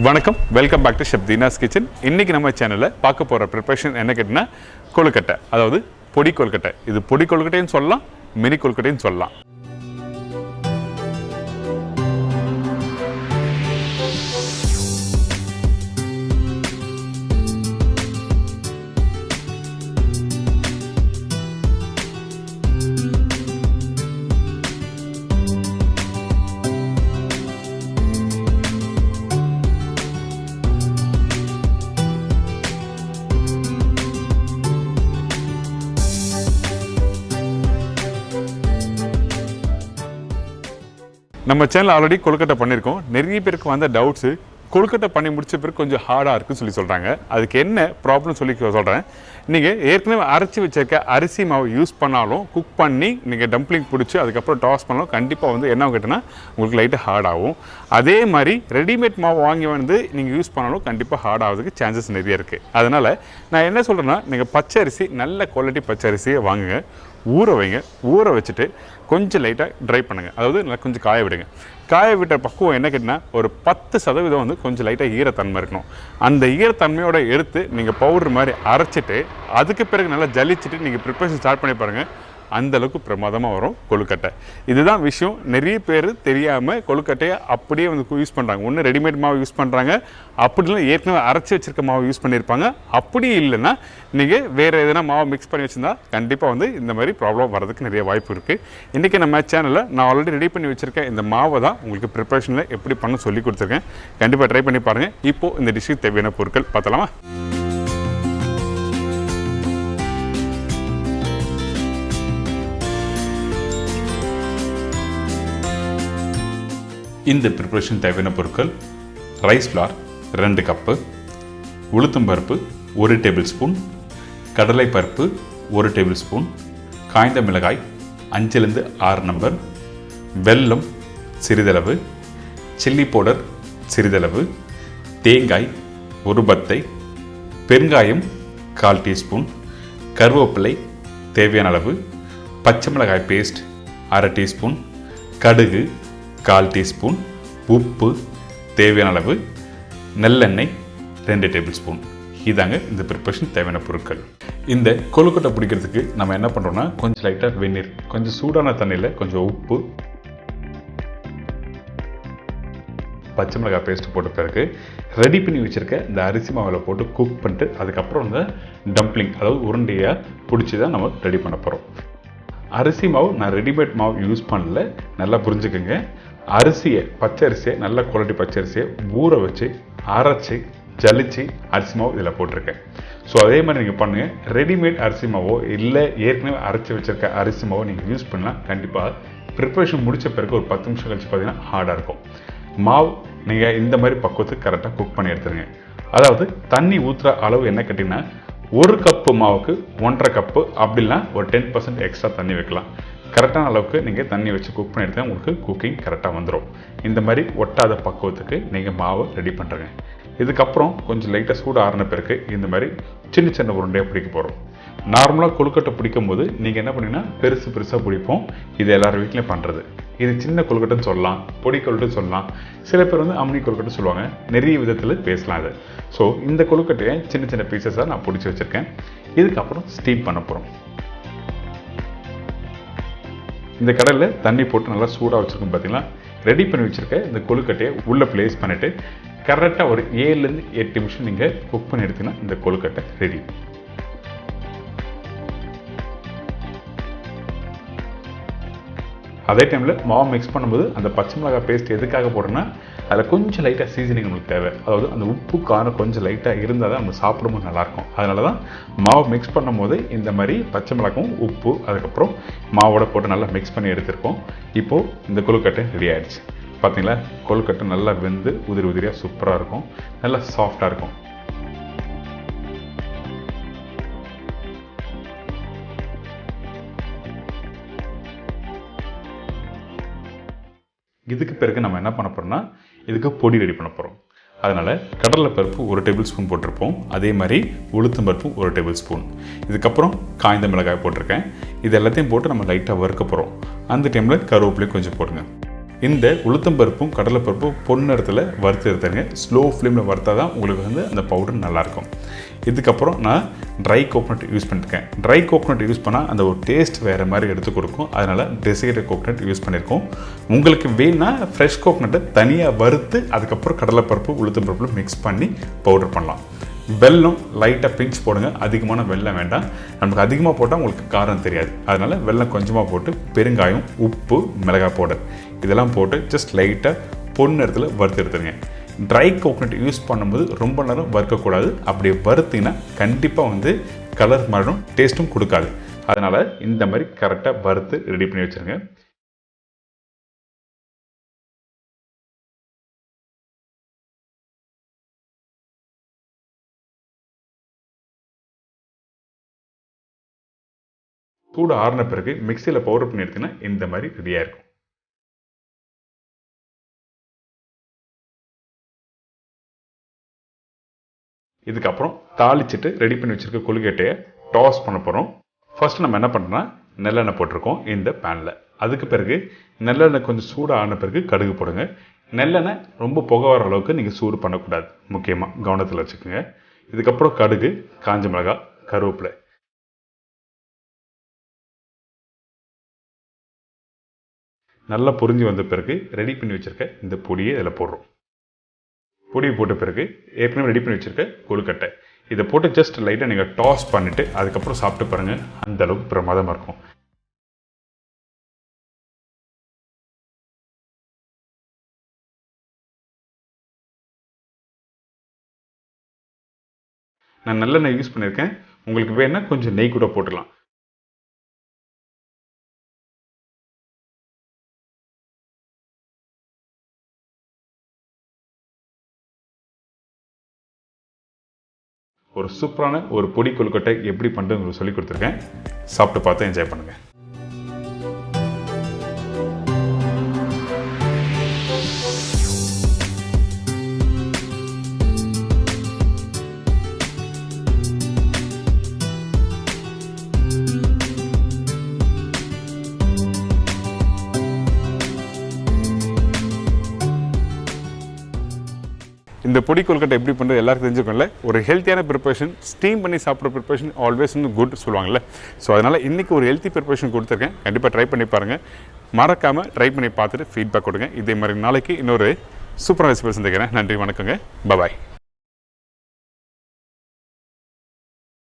வணக்கம், welcome back to chef Deena's kitchen. இன்றைக்கி நம்ம சேனலில் பார்க்க போகிற ப்ரிப்பரேஷன் என்ன கேட்டிங்கன்னா கொழுக்கட்டை, அதாவது பொடி கொழுக்கட்டை. இது பொடி கொழுக்கட்டைன்னு சொல்லலாம், மினி கொழுக்கட்டைன்னு சொல்லலாம். நம்ம சேனல் ஆல்ரெடி கொழுக்கட்டை பண்ணியிருக்கோம். நிறைய பேருக்கு வந்த டவுட்ஸு, கொழுக்கட்டை பண்ணி முடிச்ச பிறகு கொஞ்சம் ஹார்டாக இருக்குன்னு சொல்லி சொல்கிறாங்க. அதுக்கு என்ன ப்ராப்ளம் சொல்லி சொல்கிறேன். நீங்கள் ஏற்கனவே அரைச்சி வச்சிருக்க அரிசி மாவு யூஸ் பண்ணாலும், குக் பண்ணி நீங்கள் டம்ப்ளிங் பிடிச்சி அதுக்கப்புறம் டாஸ் பண்ணாலும் கண்டிப்பாக என்ன கேட்டிங்கன்னா உங்களுக்கு லைட்டாக ஹார்ட் ஆகும். அதே மாதிரி ரெடிமேட் மாவு வாங்கி நீங்கள் யூஸ் பண்ணாலும் கண்டிப்பாக ஹார்ட் ஆகிறதுக்கு சான்சஸ் நிறைய இருக்குது. அதனால் நான் என்ன சொல்கிறேன்னா, நீங்கள் பச்சை அரிசி, நல்ல குவாலிட்டி பச்சை அரிசியை வாங்குங்க, ஊற வைங்க. ஊற வச்சுட்டு கொஞ்சம் லைட்டாக ட்ரை பண்ணுங்கள், அதாவது நல்லா கொஞ்சம் காய விடுங்க. காய விட்ட பக்குவம் என்ன கேட்டிங்கன்னா ஒரு 10% கொஞ்சம் லைட்டாக ஈரத்தன்மை இருக்கணும். அந்த ஈரத்தன்மையோடு எடுத்து நீங்கள் பவுடர் மாதிரி அரைச்சிட்டு அதுக்கு பிறகு நல்லா ஜலிச்சுட்டு நீங்கள் ப்ரிப்பரேஷன் ஸ்டார்ட் பண்ணி பாருங்கள். அந்தளவுக்கு பிரமாதமாக வரும் கொழுக்கட்டை. இதுதான் விஷயம். நிறைய பேர் தெரியாமல் கொழுக்கட்டையை அப்படியே யூஸ் பண்ணுறாங்க. ஒன்று ரெடிமேட் மாவு யூஸ் பண்ணுறாங்க, அப்படி இல்லை ஏற்கனவே அரைச்சி வச்சுருக்க மாவு யூஸ் பண்ணியிருப்பாங்க. அப்படி இல்லைன்னா நீங்கள் வேறு எதனா மாவு மிக்ஸ் பண்ணி வச்சுருந்தா கண்டிப்பாக இந்த மாதிரி ப்ராப்ளம் வரதுக்கு நிறைய வாய்ப்பு இருக்குது. இன்றைக்கி நம்ம சேனலில் நான் ஆல்ரெடி ரெடி பண்ணி வச்சுருக்கேன் இந்த மாவை தான் உங்களுக்கு ப்ரிப்பரேஷனில் எப்படி பண்ண சொல்லி கொடுத்துருக்கேன். கண்டிப்பாக ட்ரை பண்ணி பாருங்கள். இப்போது இந்த டிஷ்ஷுக்கு தேவையான பொருட்கள் பார்த்தலாமா? இந்த ப்ரிப்பரேஷன் தேவையான பொருட்கள்: ரைஸ் ஃப்ளார் 2 கப்பு, உளுத்தம்பருப்பு 1 டேபிள் ஸ்பூன், கடலை பருப்பு 1 டேபிள் ஸ்பூன், காய்ந்த மிளகாய் 5லேருந்து 6 நம்பர், வெல்லம் சிறிதளவு, சில்லி பவுடர் சிறிதளவு, தேங்காய் 1 பத்தை, பெருங்காயம் 1/4 டீஸ்பூன், கருவேப்பிலை தேவையான அளவு, பச்சை மிளகாய் பேஸ்ட் 1/2 டீஸ்பூன், கடுகு 1/4 டீஸ்பூன், உப்பு தேவையான அளவு, நல்லெண்ணெய் 2 டேபிள் ஸ்பூன். இதாங்க இந்த ப்ரிப்பரேஷன் தேவையான பொருட்கள். இந்த கொழுக்கட்டை பிடிக்கிறதுக்கு நம்ம என்ன பண்ணுறோம்னா, கொஞ்சம் லைட்டாக வெந்நீர், கொஞ்சம் சூடான தண்ணியில் கொஞ்சம் உப்பு, பச்சை மிளகாய் பேஸ்ட் போட்ட பிறகு ரெடி பண்ணி வச்சுருக்க இந்த அரிசி மாவில் போட்டு குக் பண்ணிட்டு அதுக்கப்புறம் இந்த டம்ப்ளிங், அதாவது உருண்டையாக பிடிச்சி தான் நம்ம ரெடி பண்ண போகிறோம். அரிசி மாவு நான் ரெடிமேட் மாவு யூஸ் பண்ணல, நல்லா புரிஞ்சுக்கோங்க. அரிசியை, பச்சை அரிசியை, நல்ல குவாலிட்டி பச்சை அரிசியை ஊற வச்சு அரைச்சி ஜலிச்சு அரிசி மாவு இதில் போட்டிருக்கேன். ஸோ அதே மாதிரி நீங்கள் பண்ணுங்கள். ரெடிமேட் அரிசி மாவோ இல்லை ஏற்கனவே அரைச்சி வச்சுருக்க அரிசி மாவோ நீங்கள் யூஸ் பண்ணலாம். கண்டிப்பாக ப்ரிப்பரேஷன் முடித்த பிறகு ஒரு 10 நிமிஷம் கழிச்சு பார்த்தீங்கன்னா ஹார்டாக இருக்கும். மாவு நீங்கள் இந்த மாதிரி பக்குவத்துக்கு கரெக்டாக குக் பண்ணி எடுத்துருங்க. அதாவது தண்ணி ஊற்றுற அளவு என்ன கேட்டிங்கன்னா, 1 கப்பு மாவுக்கு 1.5 கப்பு, அப்படின்னா ஒரு 10% எக்ஸ்ட்ரா தண்ணி வைக்கலாம். கரெக்டான அளவுக்கு நீங்கள் தண்ணி வச்சு குக் பண்ணி எடுத்தால் உங்களுக்கு குக்கிங் கரெக்டாக வந்துடும். இந்த மாதிரி ஒட்டாத பக்குவத்துக்கு நீங்கள் மாவை ரெடி பண்ணுறங்க. இதுக்கப்புறம் கொஞ்சம் லைட்டாக சூடு ஆறின பிறகு இந்த மாதிரி சின்ன சின்ன உருண்டையாக பிடிக்க போகிறோம். நார்மலாக கொழுக்கட்டை பிடிக்கும் போது நீங்கள் என்ன பண்ணிங்கன்னா பெருசாக பிடிப்போம். இது எல்லார் வீட்லேயும் பண்ணுறது. இது சின்ன கொழுக்கட்டைன்னு சொல்லலாம், பொடி கொழுக்கட்டைன்னு சொல்லலாம், சில பேர் அம்னி கொழுக்கட்டை சொல்லுவாங்க. நிறைய விதத்தில் பேசலாம் அது. ஸோ இந்த கொழுக்கட்டையை சின்ன சின்ன பீசஸாக நான் பிடிச்சி வச்சுருக்கேன். இதுக்கப்புறம் ஸ்டீம் பண்ண போகிறோம். இந்த கடையில் தண்ணி போட்டு நல்லா சூடாக வச்சுருக்கோம். பார்த்தீங்களா, ரெடி பண்ணி வச்சுருக்க இந்த கொழுக்கட்டையை உள்ளே ப்ளேஸ் பண்ணிவிட்டு கரெக்டாக ஒரு 7லேருந்து 8 நிமிஷம் நீங்கள் குக் பண்ணி எடுத்தீங்கன்னா இந்த கொழுக்கட்டை ரெடி. அதே டைமில் மாவு மிக்ஸ் பண்ணும்போது அந்த பச்சை மிளகாய் பேஸ்ட் எதுக்காக போடுறோன்னா, அதில் கொஞ்சம் லைட்டாக சீசனிங் நம்மளுக்கு தேவை. அதாவது அந்த உப்பு காரம் கொஞ்சம் லைட்டாக இருந்தால் தான் நம்ம சாப்பிடும்போது நல்லாயிருக்கும். அதனால தான் மாவு மிக்ஸ் பண்ணும் போது இந்த மாதிரி பச்சை மிளகாயும் உப்பு அதுக்கப்புறம் மாவோட போட்டு நல்லா மிக்ஸ் பண்ணி எடுத்துருக்கோம். இப்போது இந்த கொழுக்கட்டை ரெடி ஆகிடுச்சு. பார்த்தீங்களா, கொழுக்கட்டை நல்லா வெந்து உதிரியாக சூப்பராக இருக்கும், நல்லா சாஃப்டாக இருக்கும். இதுக்கு பிறகு நம்ம என்ன பண்ண போகிறோம்னா, இதுக்கு பொடி ரெடி பண்ண போகிறோம். அதனால் கடலை பருப்பு 1 டேபிள் ஸ்பூன் போட்டிருப்போம். அதே மாதிரி உளுத்தம் பருப்பு 1 டேபிள் ஸ்பூன். இதுக்கப்புறம் காய்ந்த மிளகாய் போட்டிருக்கேன். இது எல்லாத்தையும் போட்டு நம்ம லைட்டாக வறுக்க போகிறோம். அந்த டைமில் கருவேப்பிலையும் கொஞ்சம் போடுங்க. இந்த உளுத்தம்பருப்பும் கடலைப்பருப்பும் பொன்னிறத்தில் வறுத்து எடுத்துங்க. ஸ்லோ ஃப்ளேமில் வறுத்தா தான் உங்களுக்கு வந்து அந்த பவுடர் நல்லாயிருக்கும். இதுக்கப்புறம் நான் ட்ரை கோகோனட் யூஸ் பண்ணியிருக்கேன். ட்ரை கோகோனட் யூஸ் பண்ணால் அந்த ஒரு டேஸ்ட் வேறு மாதிரி எடுத்து கொடுக்கும். அதனால் டெசிகேட்டட் கோகோனட் யூஸ் பண்ணியிருக்கோம். உங்களுக்கு வேணும்னா ஃப்ரெஷ் கோகோனட்டை தனியாக வறுத்து அதுக்கப்புறம் கடலைப்பருப்பு உளுத்தம்பருப்பில் மிக்ஸ் பண்ணி பவுடர் பண்ணலாம். வெல்லம் லைட்டாக பிஞ்ச் போடுங்க. அதிகமான வெல்லம் வேண்டாம். நமக்கு அதிகமாக போட்டால் உங்களுக்கு காரம் தெரியாது. அதனால் வெல்லம் கொஞ்சமாக போட்டு பெருங்காயம், உப்பு, மிளகாய் பவுடர் இதெல்லாம் போட்டு ஜஸ்ட் லைட்டாக பொன்னிறத்தில் வறுத்து எடுத்துருங்க. ட்ரை கோகோனட் யூஸ் பண்ணும்போது ரொம்ப நேரம் வறுக்கக்கூடாது. அப்படி வறுத்திங்கன்னா கண்டிப்பாக வந்து கலர் மாறும், டேஸ்ட்டும் கொடுக்காது. அதனால் இந்த மாதிரி கரெக்டாக வறுத்து ரெடி பண்ணி வச்சுருங்க. சூடு ஆறின பிறகு மிக்சியில் பவுடர் பண்ணி எடுத்தீங்கன்னா இந்த மாதிரி ரெடியாக இருக்கும். இதுக்கப்புறம் தாளிச்சிட்டு ரெடி பண்ணி வச்சுருக்க கொழுக்கட்டையை டாஸ் பண்ண போகிறோம். ஃபர்ஸ்ட் நம்ம என்ன பண்ணுறோம்னா நெல்லெண்ணெய் போட்டிருக்கோம் இந்த பேனில். அதுக்கு பிறகு நெல்லெண்ணெய் கொஞ்சம் சூடு ஆன பிறகு கடுகு போடுங்க. நெல்லெண்ணெய் ரொம்ப புகை வர அளவுக்கு நீங்கள் சூடு பண்ணக்கூடாது, முக்கியமாக கவனத்தில் வச்சுக்கோங்க. இதுக்கப்புறம் கடுகு, காஞ்ச மிளகாய், கருவேப்பிலை நல்லா பொரிஞ்சு வந்த பிறகு ரெடி பண்ணி வச்சுருக்க இந்த பொடியை இதில் போடுறோம். பொடியை போட்ட பிறகு ஏற்கனவே ரெடி பண்ணி வச்சுருக்க கொழுக்கட்டை இதை போட்டு ஜஸ்ட் லைட்டாக நீங்கள் டாஸ் பண்ணிவிட்டு அதுக்கப்புறம் சாப்பிட்டு பாருங்கள். அந்த அளவுக்கு பிரமாதமாக இருக்கும். நான் நல்லெண்ணெய் யூஸ் பண்ணியிருக்கேன். உங்களுக்கு வேணா கொஞ்சம் நெய் கூட போட்டுக்கலாம். ஒரு சூப்பரான ஒரு பொடி கொழுக்கட்டை எப்படி பண்ணுறது உங்களுக்கு சொல்லி கொடுத்துருக்கேன். சாப்பிட்டு பார்த்து என்ஜாய் பண்ணுங்கள். இந்த பொடி கொழுக்கட்டை எப்படி பண்ணுறது எல்லாருக்கும் தெரிஞ்சுக்கோங்கள. ஒரு ஹெல்த்தியான ப்ரிப்பரேஷன், ஸ்டீம் பண்ணி சாப்பிட்ற ப்ரிப்பரேஷன் ஆல்வேஸ் குட் சொல்லுவாங்கள்ல. ஸோ அதனால் இன்றைக்கி ஒரு ஹெல்த்தி ப்ரிப்பரேஷன் கொடுத்துருக்கேன். கண்டிப்பாக ட்ரை பண்ணி பாருங்கள். மறக்காமல் ட்ரை பண்ணி பார்த்துட்டு ஃபீட்பேக் கொடுங்க. இதே மாதிரி நாளைக்கு இன்னொரு சூப்பரான ரெசிபி சந்திக்கிறேன். நன்றி, வணக்கங்க, பாய்.